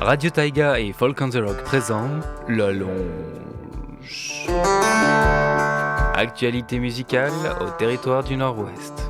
Radio Taïga et Folk on the Rock présentent Le Longe. Actualité musicale au territoire du Nord-Ouest.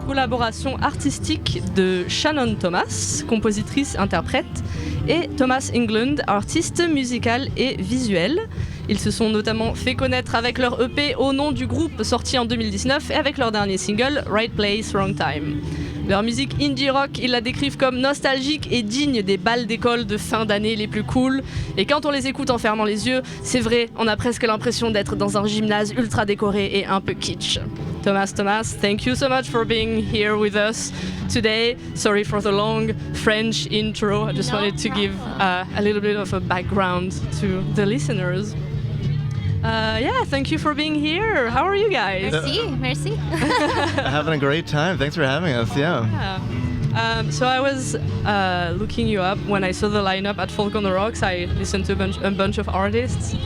Collaboration artistique de Shannon Thomas, compositrice, interprète, et Thomas England, artiste musical et visuel. Ils se sont notamment fait connaître avec leur EP au nom du groupe sorti en 2019 et avec leur dernier single Right Place, Wrong Time. Leur musique indie rock, ils la décrivent comme nostalgique et digne des bals d'école de fin d'année les plus cool. Et quand on les écoute en fermant les yeux, c'est vrai, on a presque l'impression d'être dans un gymnase ultra décoré et un peu kitsch. Thomas, thank you so much for being here with us today. Sorry for the long French intro. I just wanted to give a little bit of a background to the listeners. Thank you for being here. How are you guys? Merci. Having a great time. Thanks for having us. Yeah. So I was looking you up when I saw the lineup at Folk on the Rocks. I listened to a bunch of artists.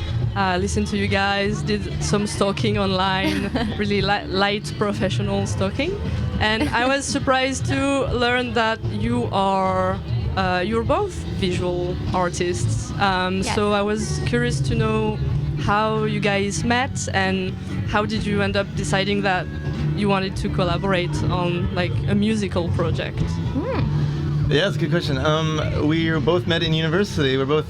Listened to you guys, did some stalking online, really light professional stalking, and I was surprised to learn that you're both visual artists. Yes. So I was curious to know how you guys met and how did you end up deciding that you wanted to collaborate on like a musical project? Yeah, it's a good question. We both met in university. We're both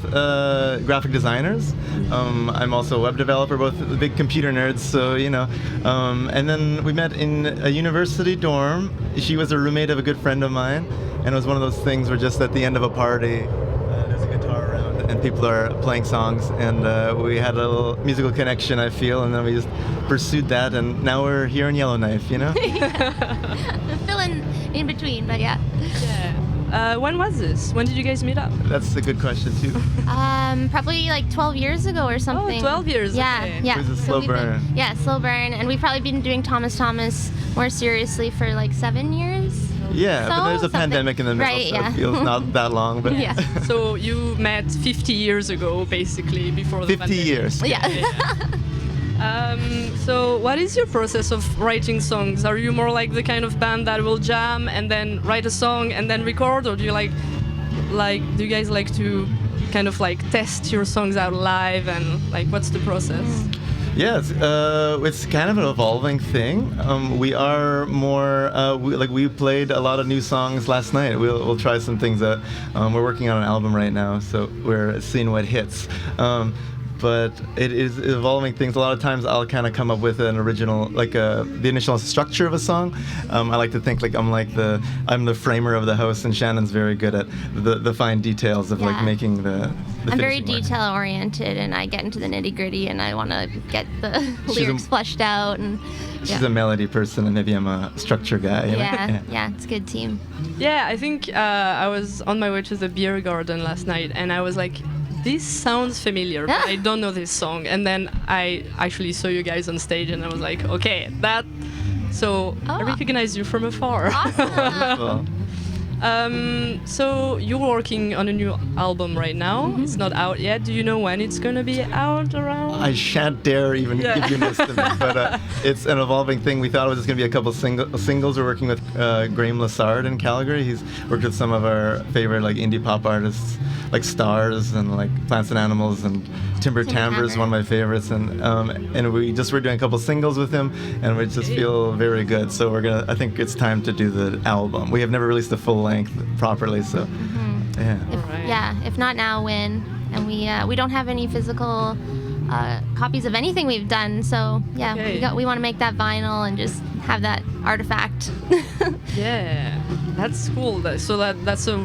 graphic designers. I'm also a web developer, both big computer nerds, so, you know. And then we met in a university dorm. She was a roommate of a good friend of mine, and it was one of those things where just at the end of a party, there's a guitar around, and people are playing songs, and we had a little musical connection, I feel, and then we just pursued that, and now we're here in Yellowknife, you know? Fill in between, but yeah. When was this? When did you guys meet up? That's a good question, too. Probably like 12 years ago or something. Oh, 12 years, Yeah, okay. yeah. It was a slow burn. Slow burn. And we've probably been doing Thomas more seriously for like 7 years. Yeah, but there's a something. pandemic in the middle, Right, so yeah. it feels not that long, but Yeah. So you met 50 years ago, basically, before the 50 pandemic. years. Yeah. So what is your process of writing songs? Are you more like the kind of band that will jam and then write a song and then record, or do you do you guys like to kind of like test your songs out live, and like what's the process? Yeah, it's kind of an evolving thing. We are more we played a lot of new songs last night. We'll try some things out. We're working on an album right now, so we're seeing what hits. But it is evolving things. A lot of times I'll kind of come up with an original, the initial structure of a song. I like to think like I'm the framer of the house, and Shannon's very good at the fine details of like making the I'm very finishing work. detail oriented, and I get into the nitty gritty, and I want to get the lyrics fleshed out. And She's a melody person, and maybe I'm a structure guy. You know? Yeah, it's a good team. Yeah, I think I was on my way to the beer garden last night, and I was like, this sounds familiar, but I don't know this song. And then I actually saw you guys on stage, and I was like, okay, I recognize you from afar. Awesome. So you're working on a new album right now. Mm-hmm. It's not out yet. Do you know when it's going to be out around? I shan't dare even give you an estimate, but it's an evolving thing. We thought it was just going to be a couple singles. We're working with Graham Lassard in Calgary. He's worked with some of our favorite like indie pop artists, like Stars and like Plants and Animals, and Timber Timbre is one of my favorites. And we're doing a couple singles with him, and we just feel very good. So I think it's time to do the album. We have never released the full length properly, so If not now, when? And we don't have any physical copies of anything we've done, so we want to make that vinyl and just have that artifact. Yeah, that's cool. So that's a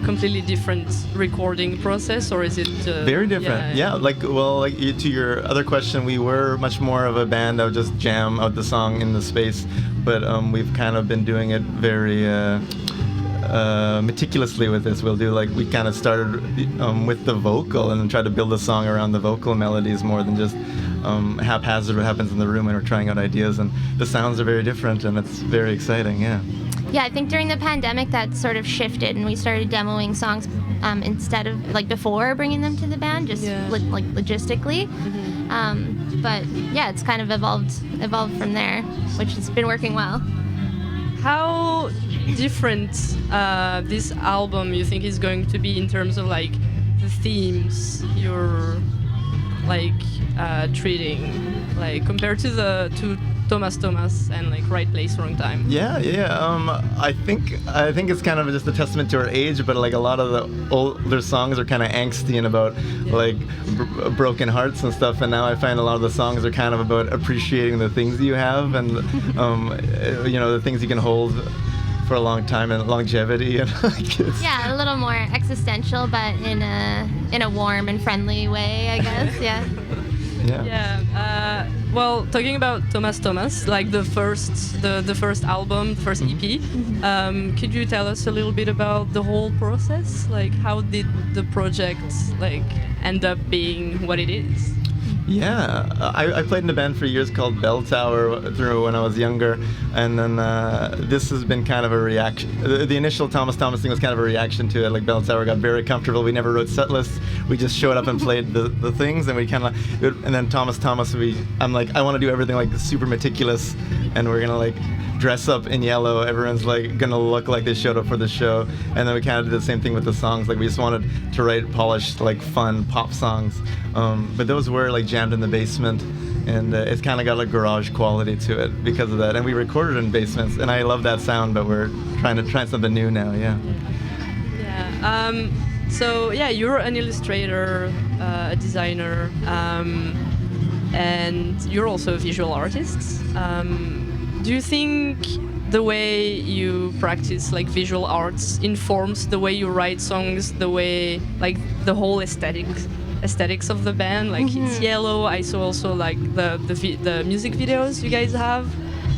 completely different recording process, or is it very different? To your other question, we were much more of a band that would just jam out the song in the space, but we've kind of been doing it very meticulously with this. We kind of started with the vocal and then tried to build a song around the vocal melodies more than just haphazard what happens in the room when we're trying out ideas, and the sounds are very different, and it's very exciting. Yeah, I think during the pandemic that sort of shifted, and we started demoing songs instead of before bringing them to the band, just logistically. But yeah, it's kind of evolved from there, which has been working well. how different this album you think is going to be in terms of like the themes you're like treating, like compared to Thomas and like Right Place, Wrong Time? Yeah. I think it's kind of just a testament to our age, but like a lot of the older songs are kind of angsty and about like broken hearts and stuff. And now I find a lot of the songs are kind of about appreciating the things you have and the things you can hold for a long time and longevity. And yeah, a little more existential, but in a warm and friendly way, I guess. Yeah. Yeah. Well, talking about Thomas, like the first album, the first EP, could you tell us a little bit about the whole process? Like, how did the project like end up being what it is? Yeah, I played in a band for years called Bell Tower through when I was younger, and then this has been kind of a reaction. The initial Thomas thing was kind of a reaction to it. Like Bell Tower got very comfortable. We never wrote set lists. We just showed up and played the things, and we kind of. And then Thomas, I'm like, I want to do everything like super meticulous, and we're gonna like dress up in yellow. Everyone's like gonna look like they showed up for the show, and then we kind of did the same thing with the songs. Like we just wanted to write polished, like fun pop songs, but those were like jammed in the basement, and it's kind of got a garage quality to it because of that. And we recorded in basements, and I love that sound, but we're trying something new now. Yeah. So yeah, you're an illustrator, a designer, and you're also a visual artist. Do you think the way you practice like visual arts informs the way you write songs, the way like the whole aesthetics of the band? Like it's yellow. I saw also like the music videos you guys have.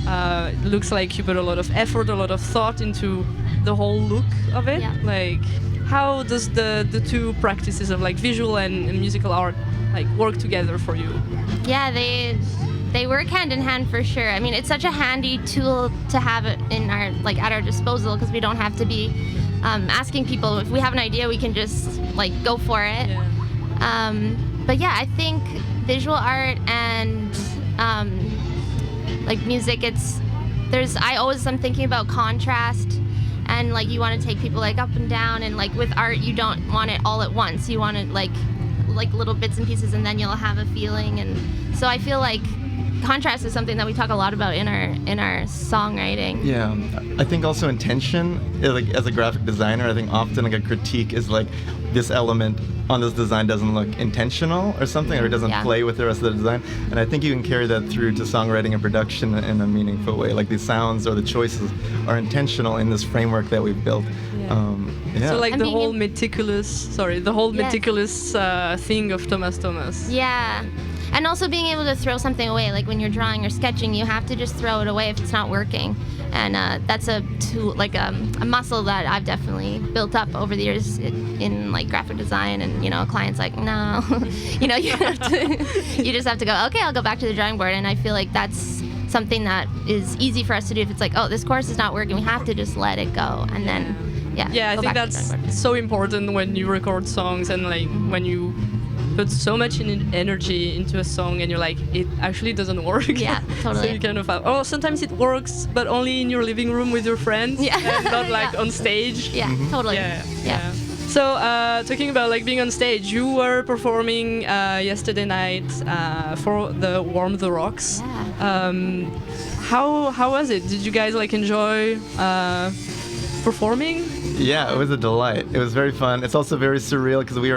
It looks like you put a lot of effort, a lot of thought into the whole look of it. Yeah. Like how does the two practices of like visual and musical art like work together for you? Yeah, they work hand in hand for sure. I mean, it's such a handy tool to have it in our at our disposal because we don't have to be asking people. If we have an idea, we can just like go for it. Yeah. But yeah, I think visual art and like music, I always am thinking about contrast, and like you want to take people like up and down, and like with art you don't want it all at once. You want it like little bits and pieces, and then you'll have a feeling. And so I feel like contrast is something that we talk a lot about in our songwriting. Yeah, I think also intention, like as a graphic designer, I think often like a critique is like this element on this design doesn't look intentional or something, or it doesn't play with the rest of the design. And I think you can carry that through to songwriting and production in a meaningful way. Like the sounds or the choices are intentional in this framework that we've built. So like the whole meticulous thing of Thomas. Yeah. And also being able to throw something away, like when you're drawing or sketching, you have to just throw it away if it's not working. And that's a muscle that I've definitely built up over the years in like graphic design. And a client's like, no, you just have to go, okay, I'll go back to the drawing board. And I feel like that's something that is easy for us to do. If it's like, oh, this course is not working, we have to just let it go. And then, I think that's so important when you record songs and like when you put so much energy into a song and you're like, it actually doesn't work. Yeah, totally. So you kind of sometimes it works, but only in your living room with your friends and not like on stage. Yeah, totally. Yeah. So talking about like being on stage, you were performing yesterday night for the Warm the Rocks. Yeah. How was it? Did you guys like enjoy performing? Yeah, it was a delight. It was very fun. It's also very surreal because we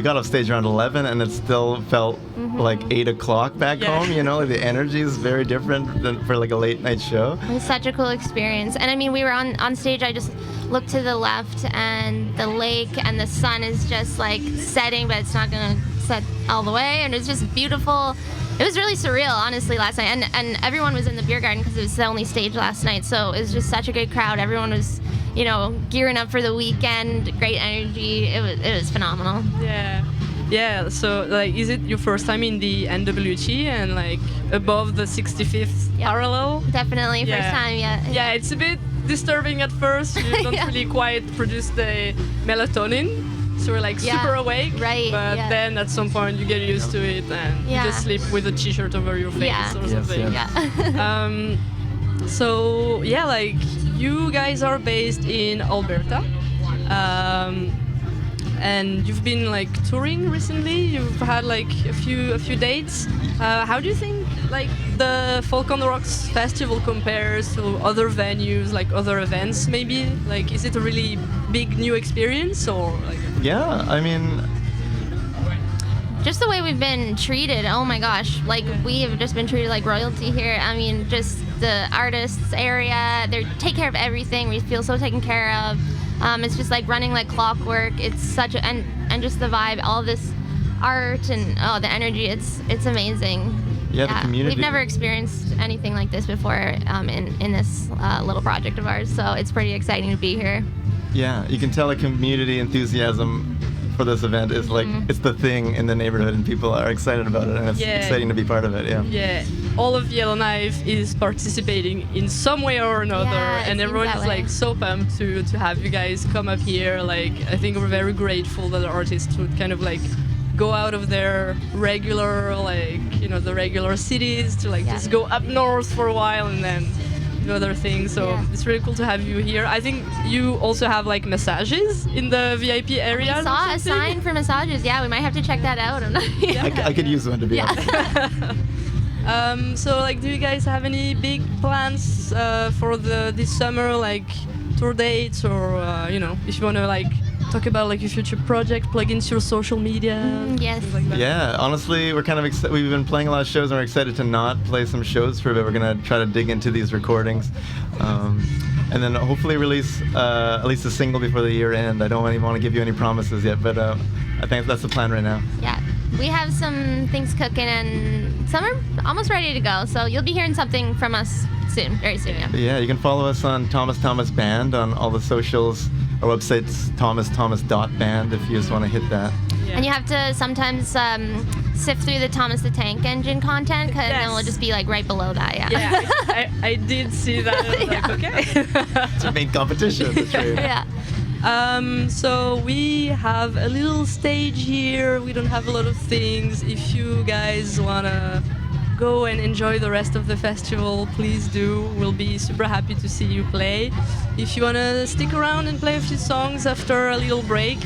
got off stage around 11 and it still felt like 8 o'clock back home, like the energy is very different than for like a late night show. It was such a cool experience. And I mean, we were on stage, I just looked to the left and the lake and the sun is just like setting, but it's not going to set all the way. And it's just beautiful. It was really surreal, honestly, last night. And everyone was in the beer garden because it was the only stage last night. So it was just such a good crowd. Everyone was, gearing up for the weekend. Great energy. It was phenomenal. Yeah. So like, is it your first time in the NWT and like above the 65th parallel? Definitely first time. Yeah, it's a bit disturbing at first. You don't really quite produce the melatonin. So we're like super awake, right? But then at some point you get used to it and you just sleep with a t-shirt over your face or something. Yeah. So yeah, like you guys are based in Alberta, and you've been like touring recently. You've had like a few dates. How do you think like the Folk on the Rocks festival compares to other venues, like other events? Maybe like is it a really big new experience or like? Yeah, I mean, just the way we've been treated, oh my gosh, like we have just been treated like royalty here. I mean, just the artists area, they take care of everything. We feel so taken care of. It's just like running like clockwork. It's such a, and just the vibe, all this art and the energy, it's amazing. Yeah, the community. We've never experienced anything like this before in this little project of ours, so it's pretty exciting to be here. Yeah, you can tell the community enthusiasm for this event is like it's the thing in the neighborhood, and people are excited about it, and it's exciting to be part of it. Yeah. All of Yellowknife is participating in some way or another, and everyone is like so pumped to have you guys come up here. Like I think we're very grateful that the artists would kind of like go out of their regular the regular cities to like just go up north for a while and then do other things. So it's really cool to have you here. I think you also have like massages in the VIP area. We saw a sign for massages. Yeah, we might have to check that out. I could use one, to be honest. So like, do you guys have any big plans for this summer, like tour dates, or if you want to like talk about like your future project, plug into your social media? Yes. Like that? Yeah, honestly, we're kind of we've been playing a lot of shows, and we're excited to not play some shows for a bit. We're gonna try to dig into these recordings, and then hopefully release at least a single before the year end. I don't even want to give you any promises yet, but I think that's the plan right now. Yeah, we have some things cooking, and some are almost ready to go. So you'll be hearing something from us soon, very soon. Yeah, you can follow us on Thomas Band on all the socials. Our website's thomas.band if you just want to hit that. Yeah. And you have to sometimes sift through the Thomas the Tank Engine content, because then we'll just be like right below that. Yeah, I did see that. I was like, okay. It's our main competition. That's right. Yeah. So we have a little stage here. We don't have a lot of things. If you guys wanna go and enjoy the rest of the festival, please do. We'll be super happy to see you play. If you want to stick around and play a few songs after a little break,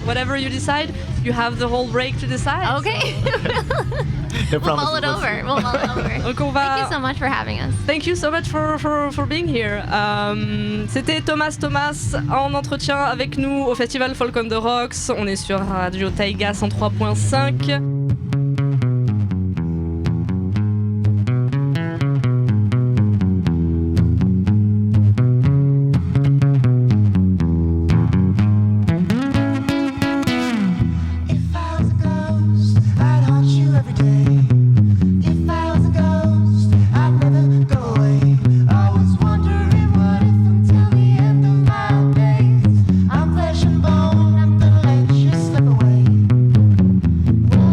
whatever you decide, you have the whole break to decide. Okay. So. We'll mull it over. Donc on va... Thank you so much for having us. Thank you so much for being here. C'était Thomas en entretien avec nous au festival Folk on the Rocks. On est sur Radio Taïga 103.5.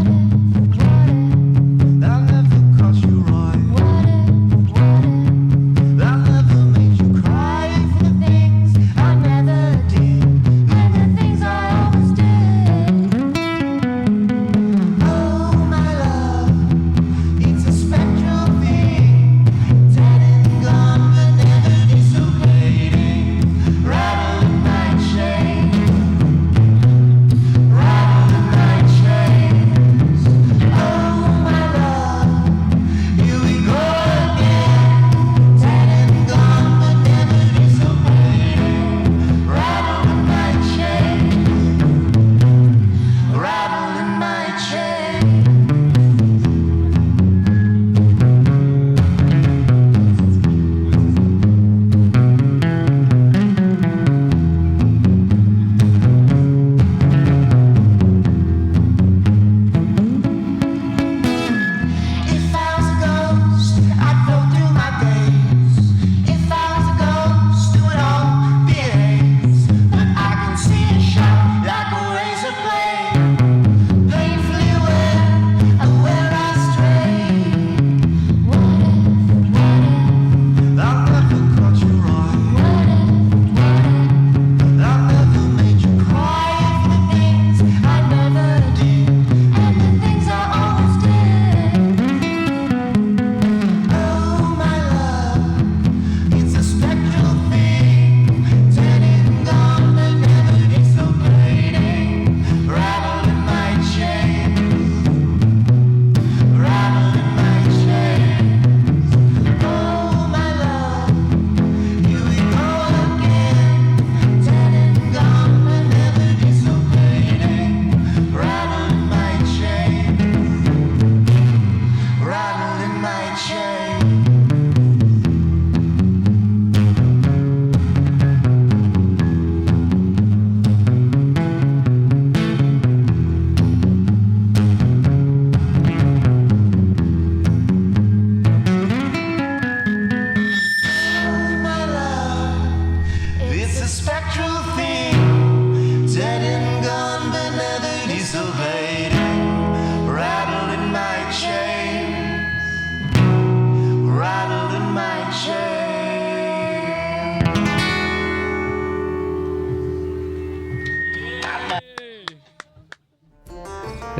What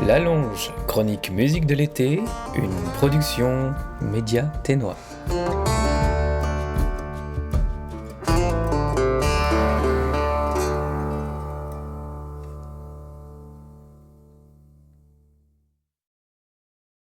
La Longe, chronique musique de l'été, une production média ténois.